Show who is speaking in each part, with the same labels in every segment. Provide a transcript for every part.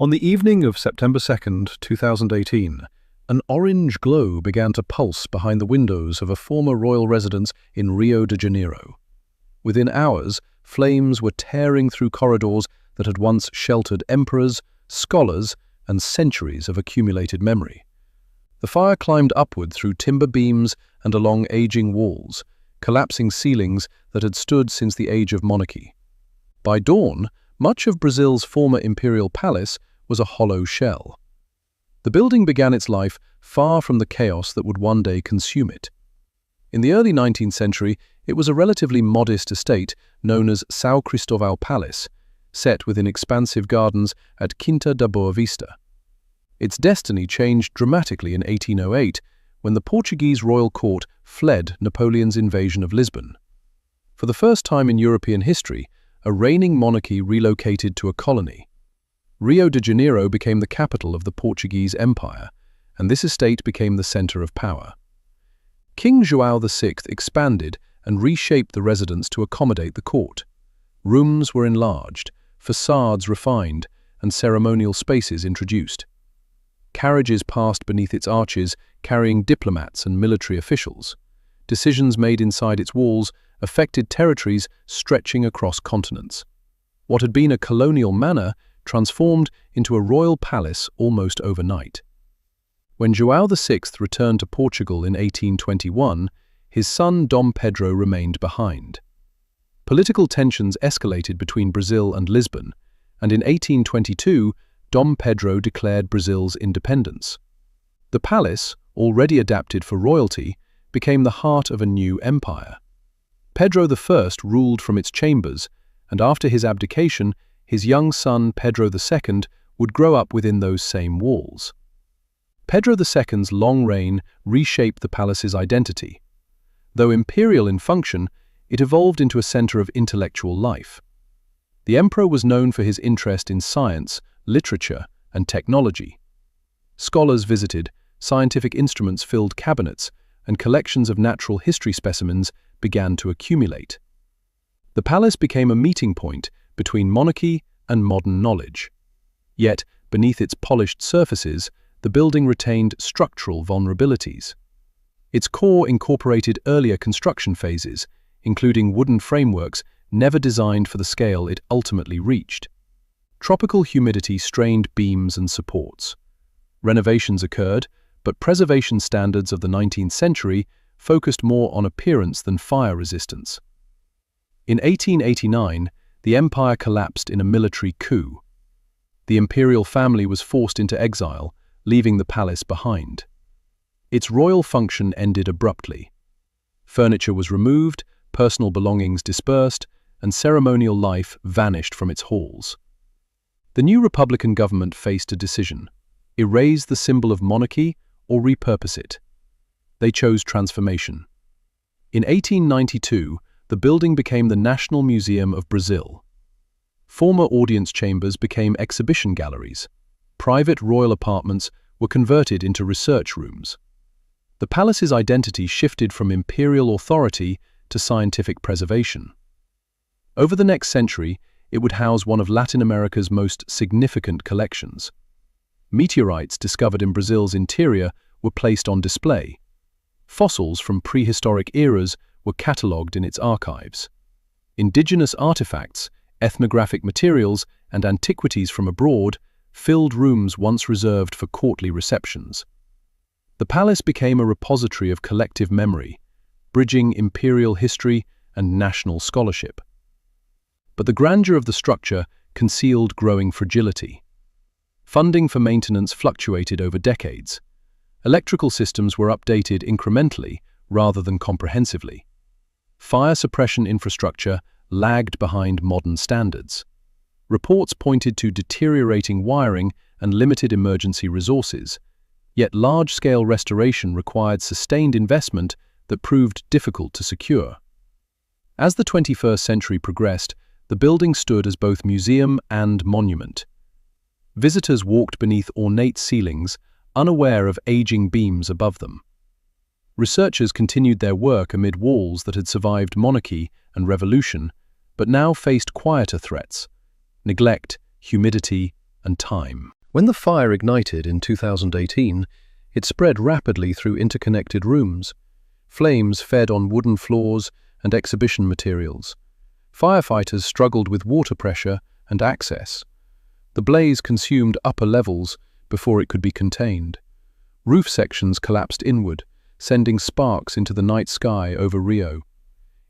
Speaker 1: On the evening of September 2nd, 2018, an orange glow began to pulse behind the windows of a former royal residence in Rio de Janeiro. Within hours, flames were tearing through corridors that had once sheltered emperors, scholars, and centuries of accumulated memory. The fire climbed upward through timber beams and along aging walls, collapsing ceilings that had stood since the age of monarchy. By dawn, much of Brazil's former imperial palace was a hollow shell. The building began its life far from the chaos that would one day consume it. In the early 19th century, it was a relatively modest estate known as São Cristóvão Palace, set within expansive gardens at Quinta da Boa Vista. Its destiny changed dramatically in 1808 when the Portuguese royal court fled Napoleon's invasion of Lisbon. For the first time in European history, a reigning monarchy relocated to a colony. Rio de Janeiro became the capital of the Portuguese Empire, and this estate became the center of power. King João VI expanded and reshaped the residence to accommodate the court. Rooms were enlarged, facades refined, and ceremonial spaces introduced. Carriages passed beneath its arches, carrying diplomats and military officials. Decisions made inside its walls affected territories stretching across continents. What had been a colonial manor transformed into a royal palace almost overnight. When João VI returned to Portugal in 1821, his son Dom Pedro remained behind. Political tensions escalated between Brazil and Lisbon, and in 1822, Dom Pedro declared Brazil's independence. The palace, already adapted for royalty, became the heart of a new empire. Pedro I ruled from its chambers, and after his abdication, his young son Pedro II would grow up within those same walls. Pedro II's long reign reshaped the palace's identity. Though imperial in function, it evolved into a center of intellectual life. The emperor was known for his interest in science, literature, and technology. Scholars visited, scientific instruments filled cabinets, and collections of natural history specimens began to accumulate. The palace became a meeting point between monarchy and modern knowledge. Yet, beneath its polished surfaces, the building retained structural vulnerabilities. Its core incorporated earlier construction phases, including wooden frameworks never designed for the scale it ultimately reached. Tropical humidity strained beams and supports. Renovations occurred, but preservation standards of the 19th century focused more on appearance than fire resistance. In 1889, the empire collapsed in a military coup. The imperial family was forced into exile, leaving the palace behind. Its royal function ended abruptly. Furniture was removed, personal belongings dispersed, and ceremonial life vanished from its halls. The new Republican government faced a decision: erase the symbol of monarchy or repurpose it. They chose transformation. In 1892, the building became the National Museum of Brazil. Former audience chambers became exhibition galleries. Private royal apartments were converted into research rooms. The palace's identity shifted from imperial authority to scientific preservation. Over the next century, it would house one of Latin America's most significant collections. Meteorites discovered in Brazil's interior were placed on display. Fossils from prehistoric eras were catalogued in its archives. Indigenous artifacts, ethnographic materials, and antiquities from abroad filled rooms once reserved for courtly receptions. The palace became a repository of collective memory, bridging imperial history and national scholarship. But the grandeur of the structure concealed growing fragility. Funding for maintenance fluctuated over decades. Electrical systems were updated incrementally rather than comprehensively. Fire suppression infrastructure lagged behind modern standards. Reports pointed to deteriorating wiring and limited emergency resources, yet large-scale restoration required sustained investment that proved difficult to secure. As the 21st century progressed, the building stood as both museum and monument. Visitors walked beneath ornate ceilings, unaware of aging beams above them. Researchers continued their work amid walls that had survived monarchy and revolution, but now faced quieter threats: neglect, humidity, and time. When the fire ignited in 2018, it spread rapidly through interconnected rooms. Flames fed on wooden floors and exhibition materials. Firefighters struggled with water pressure and access. The blaze consumed upper levels before it could be contained. Roof sections collapsed inward, sending sparks into the night sky over Rio.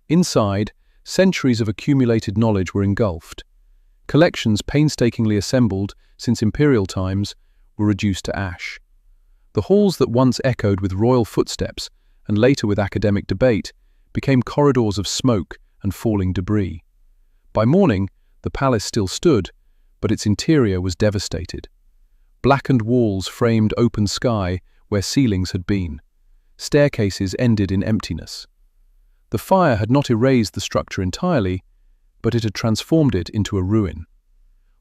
Speaker 1: Inside, centuries of accumulated knowledge were engulfed. Collections painstakingly assembled since Imperial times were reduced to ash. The halls that once echoed with royal footsteps and later with academic debate became corridors of smoke and falling debris. By morning, the palace still stood, but its interior was devastated. Blackened walls framed open sky where ceilings had been. Staircases ended in emptiness. The fire had not erased the structure entirely, but it had transformed it into a ruin.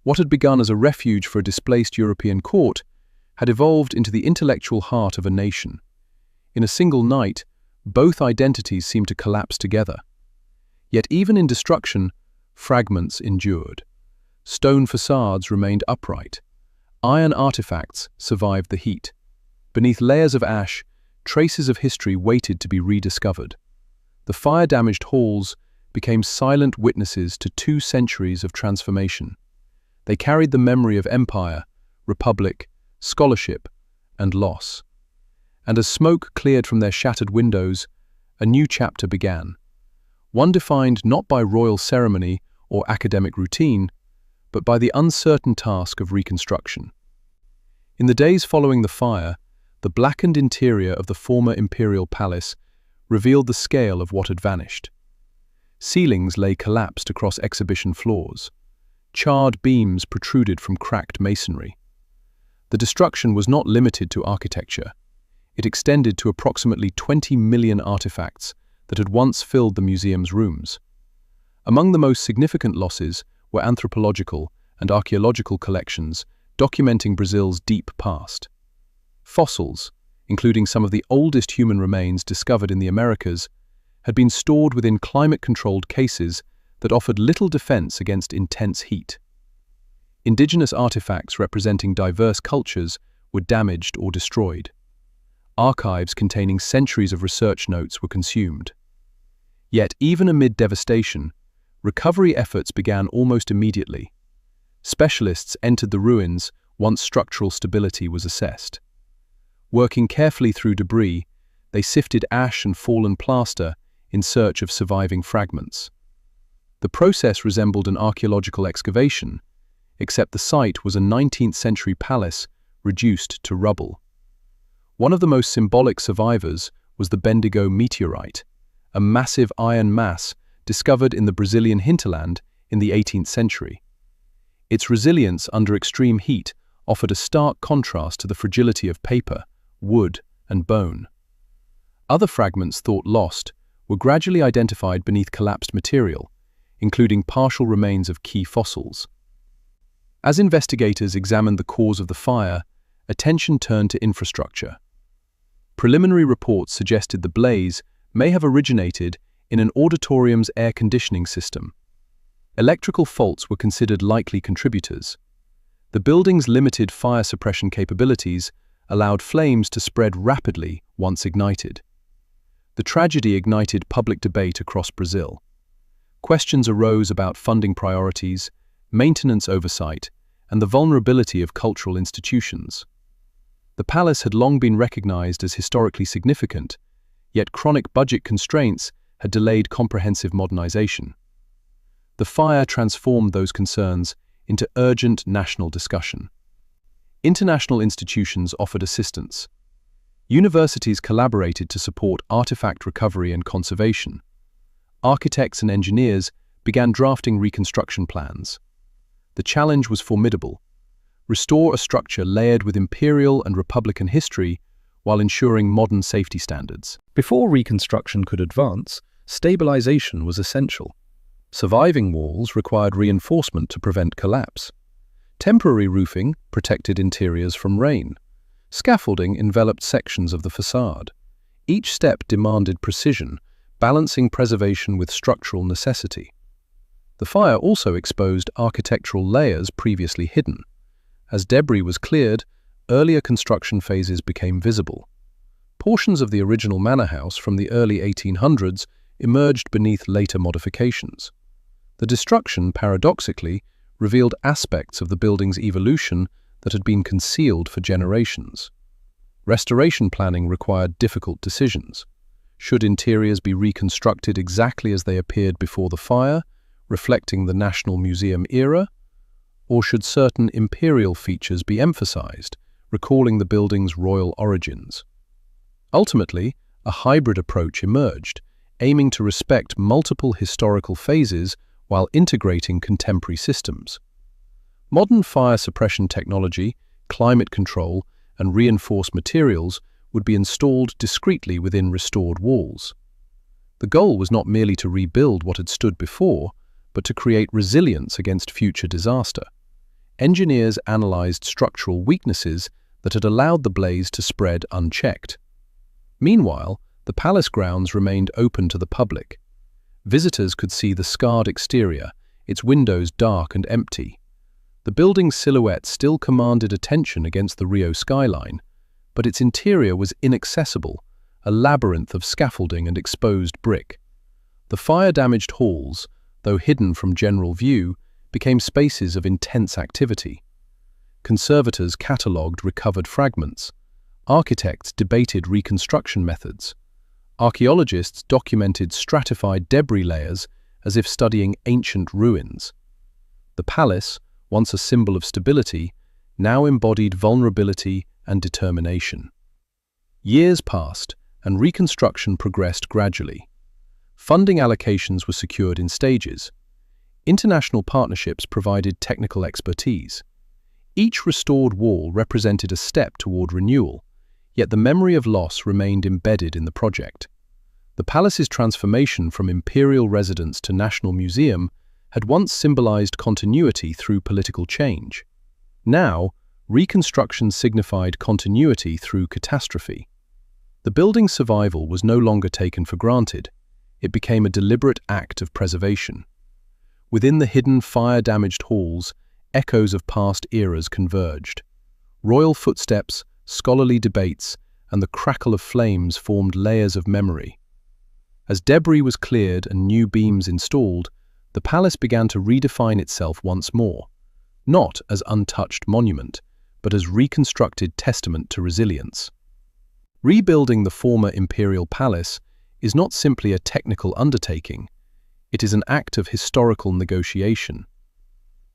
Speaker 1: What had begun as a refuge for a displaced European court had evolved into the intellectual heart of a nation. In a single night, both identities seemed to collapse together. Yet even in destruction, fragments endured. Stone facades remained upright. Iron artifacts survived the heat. Beneath layers of ash, traces of history waited to be rediscovered. The fire-damaged halls became silent witnesses to 2 centuries of transformation. They carried the memory of empire, republic, scholarship, and loss. And as smoke cleared from their shattered windows, a new chapter began. One defined not by royal ceremony or academic routine, but by the uncertain task of reconstruction. In the days following the fire, the blackened interior of the former imperial palace revealed the scale of what had vanished. Ceilings lay collapsed across exhibition floors. Charred beams protruded from cracked masonry. The destruction was not limited to architecture. It extended to approximately 20 million artifacts that had once filled the museum's rooms. Among the most significant losses were anthropological and archaeological collections documenting Brazil's deep past. Fossils, including some of the oldest human remains discovered in the Americas, had been stored within climate-controlled cases that offered little defense against intense heat. Indigenous artifacts representing diverse cultures were damaged or destroyed. Archives containing centuries of research notes were consumed. Yet, even amid devastation, recovery efforts began almost immediately. Specialists entered the ruins once structural stability was assessed. Working carefully through debris, they sifted ash and fallen plaster in search of surviving fragments. The process resembled an archaeological excavation, except the site was a 19th-century palace reduced to rubble. One of the most symbolic survivors was the Bendigo meteorite, a massive iron mass discovered in the Brazilian hinterland in the 18th century. Its resilience under extreme heat offered a stark contrast to the fragility of paper, wood, and bone. Other fragments thought lost were gradually identified beneath collapsed material, including partial remains of key fossils. As investigators examined the cause of the fire, attention turned to infrastructure. Preliminary reports suggested the blaze may have originated in an auditorium's air conditioning system. Electrical faults were considered likely contributors. The building's limited fire suppression capabilities allowed flames to spread rapidly once ignited. The tragedy ignited public debate across Brazil. Questions arose about funding priorities, maintenance oversight, and the vulnerability of cultural institutions. The palace had long been recognized as historically significant, yet chronic budget constraints had delayed comprehensive modernization. The fire transformed those concerns into urgent national discussion. International institutions offered assistance. Universities collaborated to support artifact recovery and conservation. Architects and engineers began drafting reconstruction plans. The challenge was formidable. Restore a structure layered with imperial and republican history while ensuring modern safety standards. Before reconstruction could advance, stabilization was essential. Surviving walls required reinforcement to prevent collapse. Temporary roofing protected interiors from rain. Scaffolding enveloped sections of the facade. Each step demanded precision, balancing preservation with structural necessity. The fire also exposed architectural layers previously hidden. As debris was cleared, earlier construction phases became visible. Portions of the original manor house from the early 1800s emerged beneath later modifications. The destruction, paradoxically, revealed aspects of the building's evolution that had been concealed for generations. Restoration planning required difficult decisions. Should interiors be reconstructed exactly as they appeared before the fire, reflecting the National Museum era? Or should certain imperial features be emphasized, recalling the building's royal origins? Ultimately, a hybrid approach emerged, aiming to respect multiple historical phases while integrating contemporary systems. Modern fire suppression technology, climate control, and reinforced materials would be installed discreetly within restored walls. The goal was not merely to rebuild what had stood before, but to create resilience against future disaster. Engineers analyzed structural weaknesses that had allowed the blaze to spread unchecked. Meanwhile, the palace grounds remained open to the public. Visitors could see the scarred exterior, its windows dark and empty. The building's silhouette still commanded attention against the Rio skyline, but its interior was inaccessible, a labyrinth of scaffolding and exposed brick. The fire-damaged halls, though hidden from general view, became spaces of intense activity. Conservators catalogued recovered fragments. Architects debated reconstruction methods. Archaeologists documented stratified debris layers as if studying ancient ruins. The palace, once a symbol of stability, now embodied vulnerability and determination. Years passed, and reconstruction progressed gradually. Funding allocations were secured in stages. International partnerships provided technical expertise. Each restored wall represented a step toward renewal, yet the memory of loss remained embedded in the project. The palace's transformation from imperial residence to national museum had once symbolized continuity through political change. Now, reconstruction signified continuity through catastrophe. The building's survival was no longer taken for granted. It became a deliberate act of preservation. Within the hidden fire-damaged halls, echoes of past eras converged. Royal footsteps, scholarly debates, and the crackle of flames formed layers of memory. As debris was cleared and new beams installed, the palace began to redefine itself once more, not as untouched monument, but as reconstructed testament to resilience. Rebuilding the former imperial palace is not simply a technical undertaking, it is an act of historical negotiation.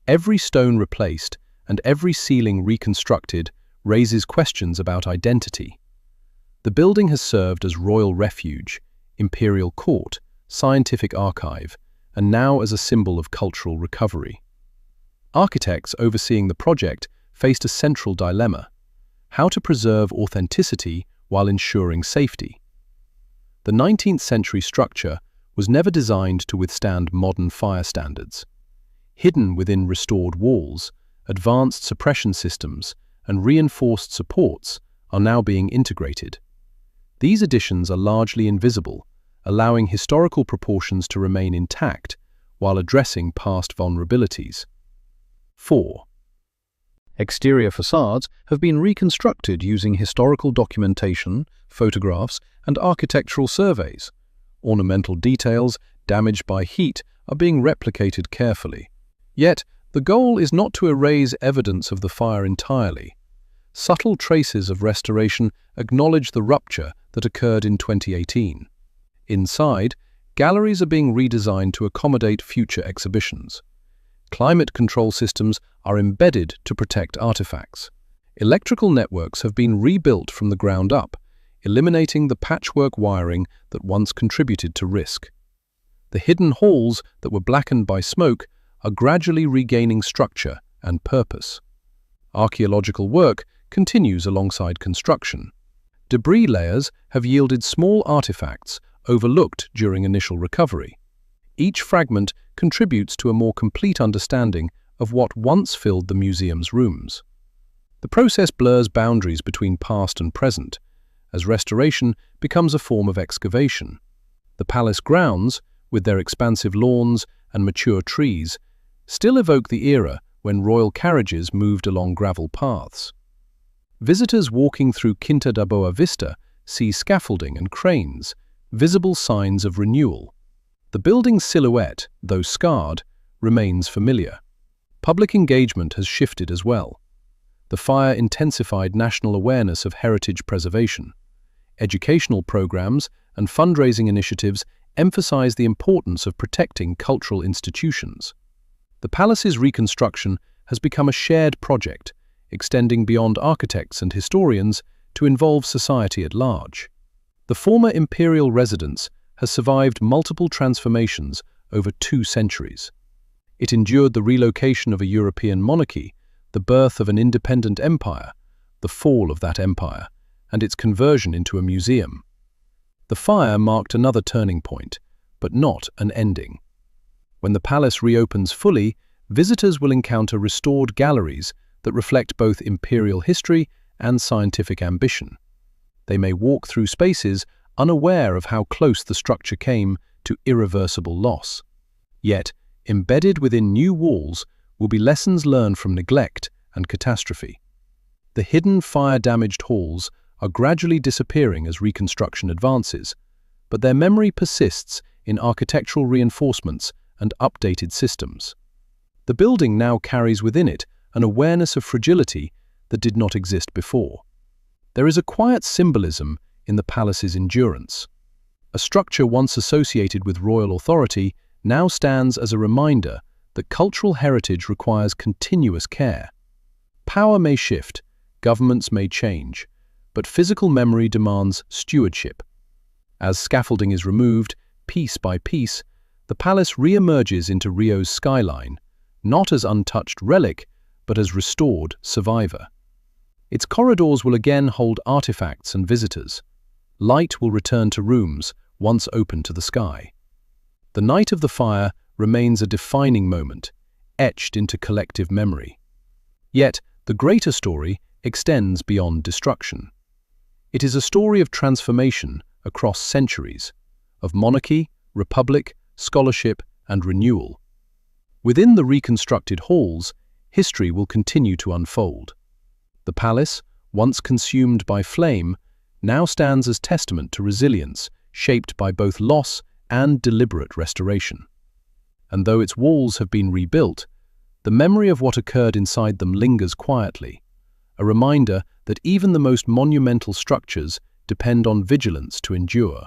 Speaker 1: Every stone replaced and every ceiling reconstructed raises questions about identity. The building has served as royal refuge, imperial court, scientific archive, and now as a symbol of cultural recovery. Architects overseeing the project faced a central dilemma: how to preserve authenticity while ensuring safety. The 19th century structure was never designed to withstand modern fire standards. Hidden within restored walls, advanced suppression systems and reinforced supports are now being integrated. These additions are largely invisible, allowing historical proportions to remain intact while addressing past vulnerabilities. 4. Exterior facades have been reconstructed using historical documentation, photographs, and architectural surveys. Ornamental details damaged by heat are being replicated carefully. Yet, the goal is not to erase evidence of the fire entirely. Subtle traces of restoration acknowledge the rupture that occurred in 2018. Inside, galleries are being redesigned to accommodate future exhibitions. Climate control systems are embedded to protect artifacts. Electrical networks have been rebuilt from the ground up, eliminating the patchwork wiring that once contributed to risk. The hidden halls that were blackened by smoke are gradually regaining structure and purpose. Archaeological work continues alongside construction. Debris layers have yielded small artifacts overlooked during initial recovery. Each fragment contributes to a more complete understanding of what once filled the museum's rooms. The process blurs boundaries between past and present, as restoration becomes a form of excavation. The palace grounds, with their expansive lawns and mature trees, still evoke the era when royal carriages moved along gravel paths. Visitors walking through Quinta da Boa Vista see scaffolding and cranes, visible signs of renewal. The building's silhouette, though scarred, remains familiar. Public engagement has shifted as well. The fire intensified national awareness of heritage preservation. Educational programs and fundraising initiatives emphasize the importance of protecting cultural institutions. The palace's reconstruction has become a shared project, extending beyond architects and historians to involve society at large. The former imperial residence has survived multiple transformations over 2 centuries. It endured the relocation of a European monarchy, the birth of an independent empire, the fall of that empire, and its conversion into a museum. The fire marked another turning point, but not an ending. When the palace reopens fully, visitors will encounter restored galleries that reflect both imperial history and scientific ambition. They may walk through spaces unaware of how close the structure came to irreversible loss. Yet, embedded within new walls will be lessons learned from neglect and catastrophe. The hidden fire-damaged halls are gradually disappearing as reconstruction advances, but their memory persists in architectural reinforcements and updated systems. The building now carries within it an awareness of fragility that did not exist before. There is a quiet symbolism in the palace's endurance. A structure once associated with royal authority now stands as a reminder that cultural heritage requires continuous care. Power may shift, governments may change, but physical memory demands stewardship. As scaffolding is removed, piece by piece, the palace re-emerges into Rio's skyline, not as untouched relic, but as restored survivor. Its corridors will again hold artifacts and visitors. Light will return to rooms once open to the sky. The night of the fire remains a defining moment, etched into collective memory. Yet, the greater story extends beyond destruction. It is a story of transformation across centuries, of monarchy, republic, scholarship, and renewal. Within the reconstructed halls, history will continue to unfold. The palace, once consumed by flame, now stands as testament to resilience, shaped by both loss and deliberate restoration. And though its walls have been rebuilt, the memory of what occurred inside them lingers quietly, a reminder that even the most monumental structures depend on vigilance to endure.